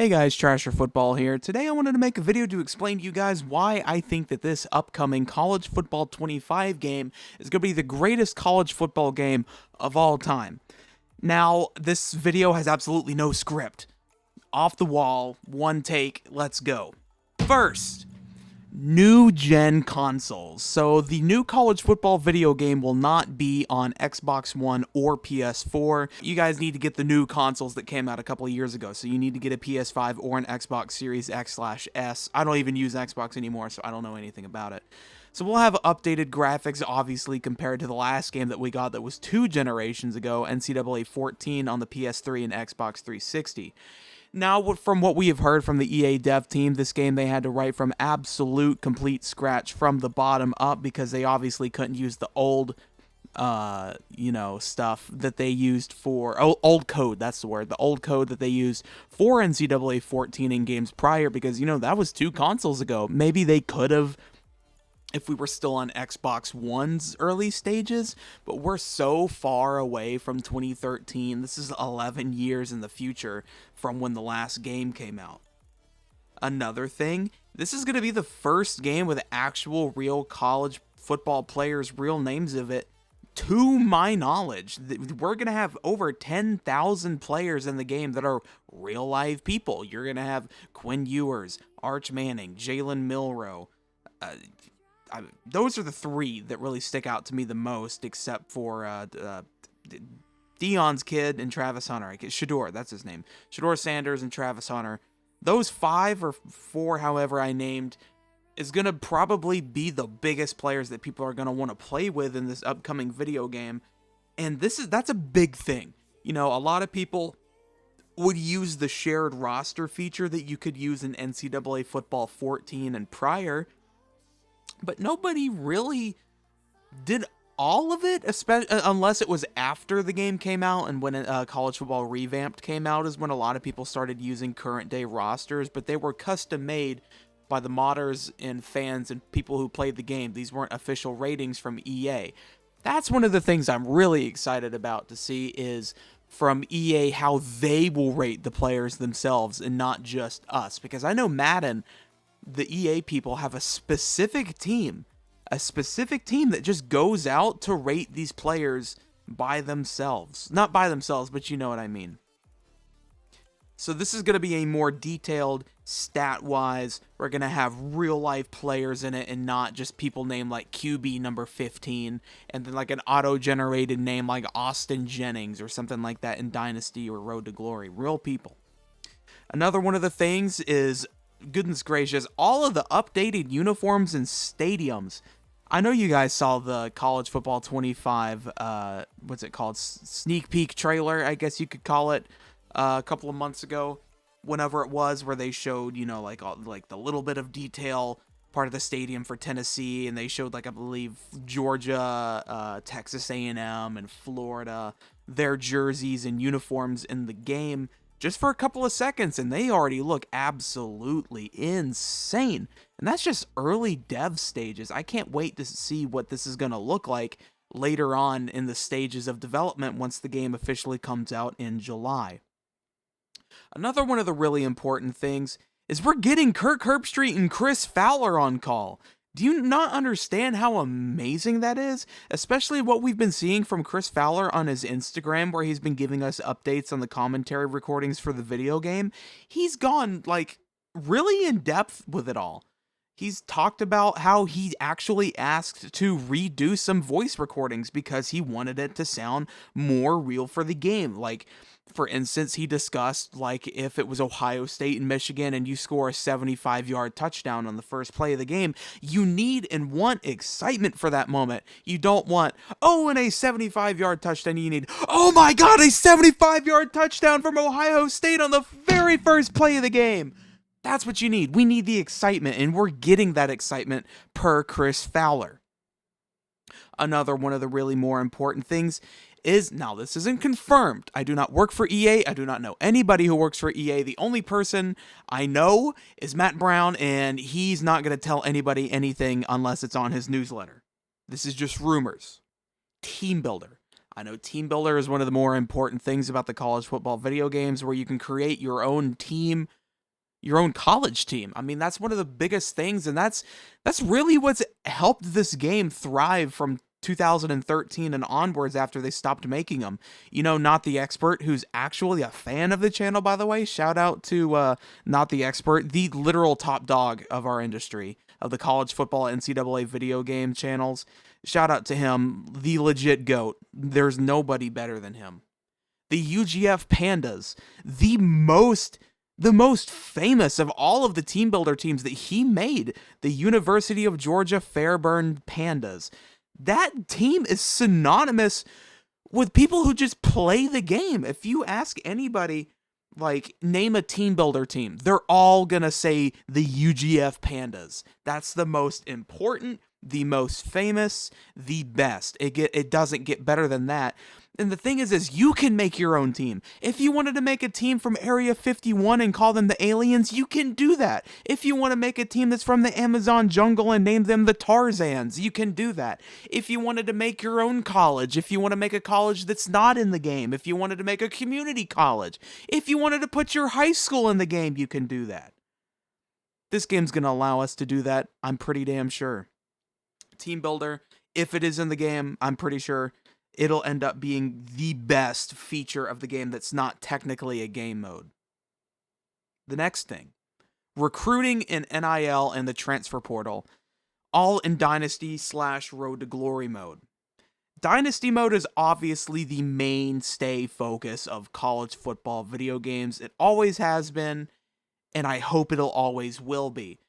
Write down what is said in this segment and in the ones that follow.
Hey guys, Trasher Football here. Today I wanted to make a video to explain to you guys why I think that this upcoming College Football 25 game is going to be the greatest college football game of all time. Now, this video has absolutely no script. Off the wall, one take, let's go. First, new gen consoles. So the new college football video game will not be on Xbox One or PS4. You guys need to get the new consoles that came out a couple of years ago. So you need to get a PS5 or an Xbox Series X/S. I don't even use Xbox anymore, so I don't know anything about it. So we'll have updated graphics, obviously, compared to the last game that we got that was 2 generations ago, NCAA 14 on the PS3 and Xbox 360. Now, from what we have heard from the EA dev team, this game they had to write from absolute complete scratch from the bottom up because they obviously couldn't use the old, stuff that they used for, old code, that's the word, the old code that they used for NCAA 14 in games prior because, that was 2 consoles ago. Maybe they could have if we were still on Xbox One's early stages, but we're so far away from 2013. This is 11 years in the future from when the last game came out. Another thing, this is going to be the first game with actual real college football players, real names of it, to my knowledge. We're going to have over 10,000 players in the game that are real live people. You're going to have Quinn Ewers, Arch Manning, Jalen Milroe, those are the 3 that really stick out to me the most, except for Dion's kid and Travis Hunter. Shedeur, that's his name. Shedeur Sanders and Travis Hunter. Those 5 or 4, however I named, is going to probably be the biggest players that people are going to want to play with in this upcoming video game. And that's a big thing. A lot of people would use the shared roster feature that you could use in NCAA Football 14 and prior, but nobody really did all of it, unless it was after the game came out and when College Football Revamped came out is when a lot of people started using current day rosters, but they were custom made by the modders and fans and people who played the game. These weren't official ratings from EA. That's one of the things I'm really excited about to see is from EA how they will rate the players themselves and not just us, because I know Madden, the EA people have a specific team that just goes out to rate these players by themselves. Not by themselves, but you know what I mean. So this is going to be a more detailed, stat-wise, we're going to have real-life players in it and not just people named like QB number 15 and then like an auto-generated name like Austin Jennings or something like that in Dynasty or Road to Glory. Real people. Another one of the things is, goodness gracious, all of the updated uniforms and stadiums. I know you guys saw the College Football 25, what's it called, sneak peek trailer, I guess you could call it, a couple of months ago, whenever it was, where they showed, like the little bit of detail part of the stadium for Tennessee, and they showed, like, I believe, Georgia, Texas A&M, and Florida, their jerseys and uniforms in the game, just for a couple of seconds, and they already look absolutely insane. And that's just early dev stages. I can't wait to see what this is going to look like later on in the stages of development once the game officially comes out in July. Another one of the really important things is we're getting Kirk Herbstreit and Chris Fowler on call. Do you not understand how amazing that is? Especially what we've been seeing from Chris Fowler on his Instagram, where he's been giving us updates on the commentary recordings for the video game. He's gone, really in depth with it all. He's talked about how he actually asked to redo some voice recordings because he wanted it to sound more real for the game. Like, for instance, he discussed, if it was Ohio State and Michigan and you score a 75-yard touchdown on the first play of the game, you need and want excitement for that moment. You don't want, and a 75-yard touchdown. You need, oh my God, a 75-yard touchdown from Ohio State on the very first play of the game. That's what you need. We need the excitement, and we're getting that excitement per Chris Fowler. Another one of the really more important things is, now this isn't confirmed. I do not work for EA. I do not know anybody who works for EA. The only person I know is Matt Brown, and he's not going to tell anybody anything unless it's on his newsletter. This is just rumors. Team Builder. I know Team Builder is one of the more important things about the college football video games, where you can create your own team your own college team. I mean, that's one of the biggest things, and that's really what's helped this game thrive from 2013 and onwards after they stopped making them. You know, Not the Expert, who's actually a fan of the channel, by the way. Shout out to Not the Expert, the literal top dog of our industry, of the college football NCAA video game channels. Shout out to him, the legit GOAT. There's nobody better than him. The UGF Pandas, the most famous of all of the team builder teams that he made, the University of Georgia Fairburn Pandas. That team is synonymous with people who just play the game. If you ask anybody, like, name a team builder team, they're all gonna say the UGF Pandas. That's the most important, the most famous, the best. It doesn't get better than that. And the thing is you can make your own team. If you wanted to make a team from Area 51 and call them the Aliens, you can do that. If you want to make a team that's from the Amazon jungle and name them the Tarzans, you can do that. If you wanted to make your own college, if you want to make a college that's not in the game, if you wanted to make a community college, if you wanted to put your high school in the game, you can do that. This game's going to allow us to do that, I'm pretty damn sure. Team Builder, if it is in the game, I'm pretty sure it'll end up being the best feature of the game that's not technically a game mode. The next thing, recruiting in NIL and the transfer portal, all in Dynasty / Road to Glory mode. Dynasty mode is obviously the mainstay focus of college football video games. It always has been, and I hope it'll always will be.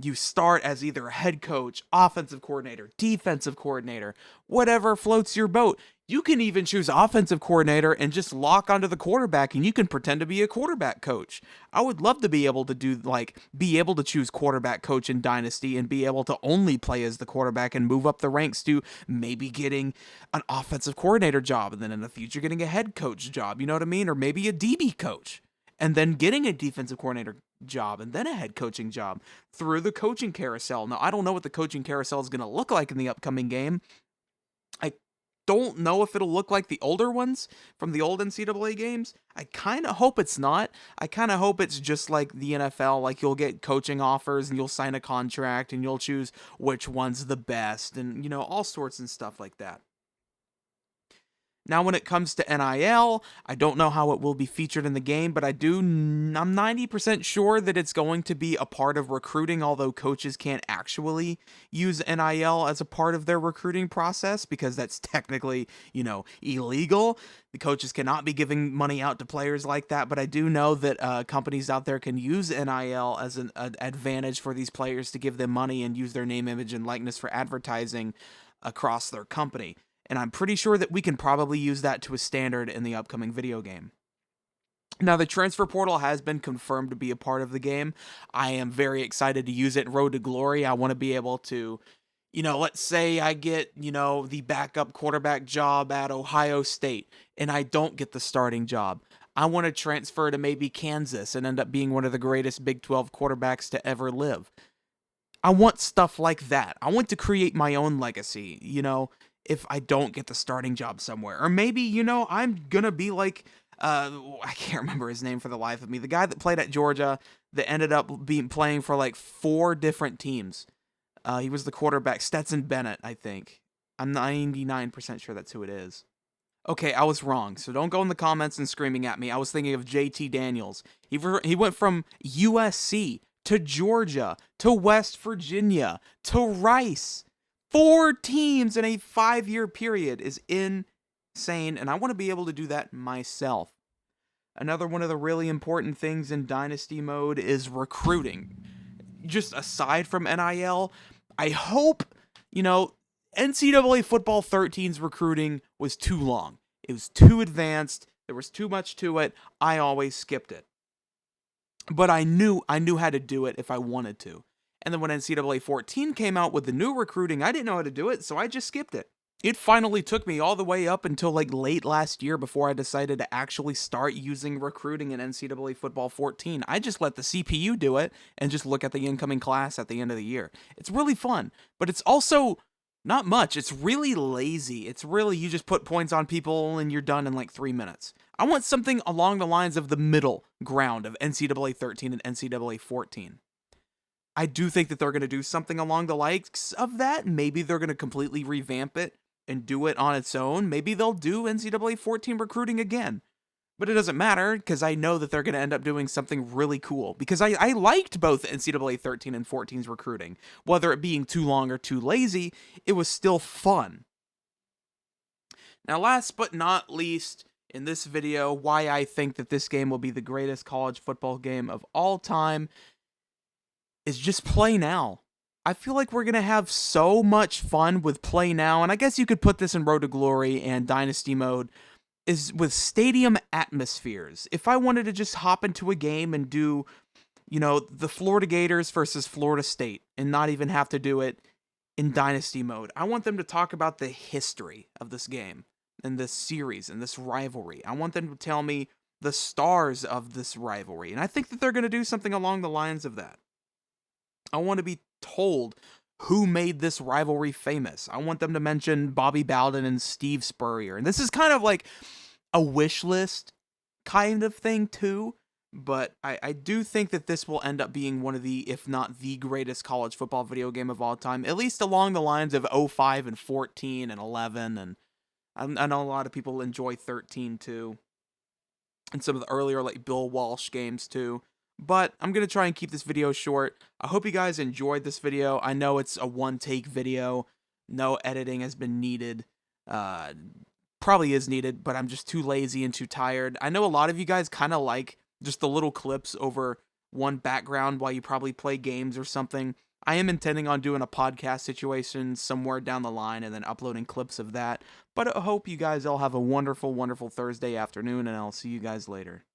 You start as either a head coach, offensive coordinator, defensive coordinator, whatever floats your boat. You can even choose offensive coordinator and just lock onto the quarterback, and you can pretend to be a quarterback coach. I would love to be able to choose quarterback coach in Dynasty and be able to only play as the quarterback and move up the ranks to maybe getting an offensive coordinator job, and then in the future getting a head coach job, you know what I mean? Or maybe a DB coach, and then getting a defensive coordinator job and then a head coaching job through the coaching carousel. Now, I don't know what the coaching carousel is going to look like in the upcoming game. I don't know if it'll look like the older ones from the old NCAA games. I kind of hope it's not. I kind of hope it's just like the NFL, like you'll get coaching offers and you'll sign a contract and you'll choose which one's the best and, you know, all sorts and stuff like that. Now, when it comes to NIL, I don't know how it will be featured in the game, but I'm 90% sure that it's going to be a part of recruiting, although coaches can't actually use NIL as a part of their recruiting process because that's technically, illegal. The coaches cannot be giving money out to players like that, but I do know that companies out there can use NIL as an advantage for these players to give them money and use their name, image, and likeness for advertising across their company. And I'm pretty sure that we can probably use that to a standard in the upcoming video game. Now, the transfer portal has been confirmed to be a part of the game. I am very excited to use it in Road to Glory. I want to be able to, let's say I get, the backup quarterback job at Ohio State, and I don't get the starting job. I want to transfer to maybe Kansas and end up being one of the greatest Big 12 quarterbacks to ever live. I want stuff like that. I want to create my own legacy, if I don't get the starting job somewhere. Or maybe, I'm going to be like, I can't remember his name for the life of me. The guy that played at Georgia that ended up playing for like 4 different teams. He was the quarterback, Stetson Bennett, I think. I'm 99% sure that's who it is. Okay, I was wrong, so don't go in the comments and screaming at me. I was thinking of JT Daniels. He went from USC to Georgia to West Virginia to Rice. 4 teams in a 5-year period is insane, and I want to be able to do that myself. Another one of the really important things in Dynasty mode is recruiting. Just aside from NIL, I hope, NCAA Football 13's recruiting was too long. It was too advanced. There was too much to it. I always skipped it. But I knew how to do it if I wanted to. And then when NCAA 14 came out with the new recruiting, I didn't know how to do it, so I just skipped it. It finally took me all the way up until like late last year before I decided to actually start using recruiting in NCAA Football 14. I just let the CPU do it and just look at the incoming class at the end of the year. It's really fun, but it's also Not much. It's really lazy. It's really, you just put points on people and you're done in like 3 minutes. I want something along the lines of the middle ground of NCAA 13 and NCAA 14. I do think that they're going to do something along the likes of that. Maybe they're going to completely revamp it and do it on its own. Maybe they'll do NCAA 14 recruiting again. But it doesn't matter because I know that they're going to end up doing something really cool. Because I liked both NCAA 13 and 14's recruiting. Whether it being too long or too lazy, it was still fun. Now, last but not least, in this video, why I think that this game will be the greatest college football game of all time is just play now. I feel like we're going to have so much fun with play now, and I guess you could put this in Road to Glory and Dynasty mode, is with stadium atmospheres. If I wanted to just hop into a game and do, the Florida Gators versus Florida State and not even have to do it in Dynasty mode, I want them to talk about the history of this game and this series and this rivalry. I want them to tell me the stars of this rivalry, and I think that they're going to do something along the lines of that. I want to be told who made this rivalry famous. I want them to mention Bobby Bowden and Steve Spurrier. And this is kind of like a wish list kind of thing too. But I do think that this will end up being one of the, if not the greatest college football video game of all time, at least along the lines of 05 and 14 and 11. And I know a lot of people enjoy 13 too. And some of the earlier like Bill Walsh games too. But I'm going to try and keep this video short. I hope you guys enjoyed this video. I know it's a one-take video. No editing has been needed. Probably is needed, but I'm just too lazy and too tired. I know a lot of you guys kind of like just the little clips over one background while you probably play games or something. I am intending on doing a podcast situation somewhere down the line and then uploading clips of that. But I hope you guys all have a wonderful, wonderful Thursday afternoon, and I'll see you guys later.